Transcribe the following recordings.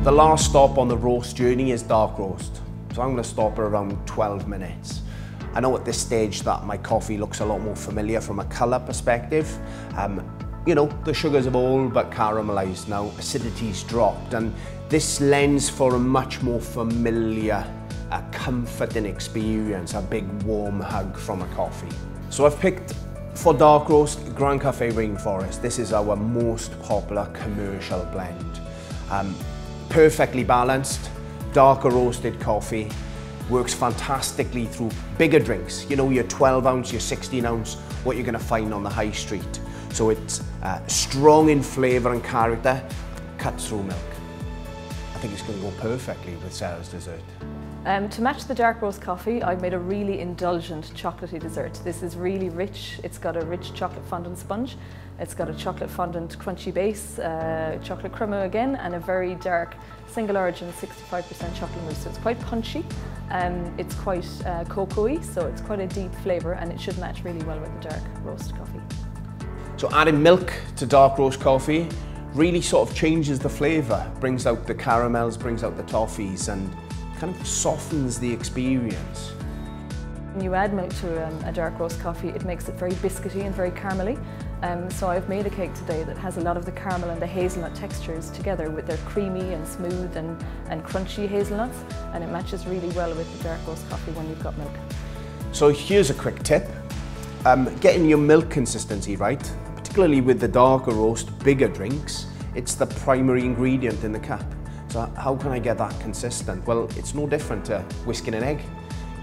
The last stop on the roast journey is dark roast. So I'm going to stop at around 12 minutes. I know at this stage that my coffee looks a lot more familiar from a colour perspective. You know, the sugars have all but caramelised now, acidity's dropped, and this lends for a much more familiar, comforting experience, a big warm hug from a coffee. So I've picked, for dark roast, Grand Cafe Rainforest. This is our most popular commercial blend. Perfectly balanced, darker roasted coffee, works fantastically through bigger drinks. You know, your 12 ounce, your 16 ounce, what you're going to find on the high street. So it's strong in flavour and character, cuts through milk. I think it's going to go perfectly with Sarah's dessert. To match the dark roast coffee, I've made a really indulgent chocolatey dessert. This is really rich. It's got a rich chocolate fondant sponge. It's got a chocolate fondant crunchy base, chocolate crema again, and a very dark single origin 65% chocolate mousse. So it's quite punchy. It's quite cocoa-y, so it's quite a deep flavour, and it should match really well with the dark roast coffee. So adding milk to dark roast coffee really sort of changes the flavour, brings out the caramels, brings out the toffees, and kind of softens the experience. When you add milk to a dark roast coffee, it makes it very biscuity and very caramelly. So I've made a cake today that has a lot of the caramel and the hazelnut textures together with their creamy and smooth and crunchy hazelnuts, and it matches really well with the dark roast coffee when you've got milk. So here's a quick tip. Getting your milk consistency right, particularly with the darker roast, bigger drinks, it's the primary ingredient in the cup. So how can I get that consistent? Well, it's no different to whisking an egg.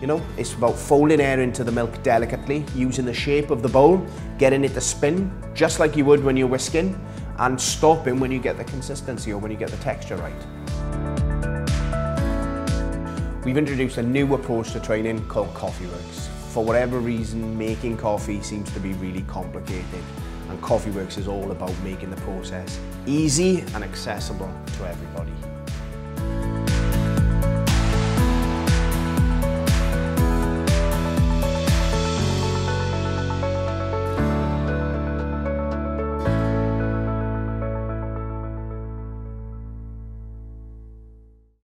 You know, it's about folding air into the milk delicately, using the shape of the bowl, getting it to spin, just like you would when you're whisking, and stopping when you get the consistency or when you get the texture right. We've introduced a new approach to training called CoffeeWorks. For whatever reason, making coffee seems to be really complicated, and CoffeeWorks is all about making the process easy and accessible to everybody.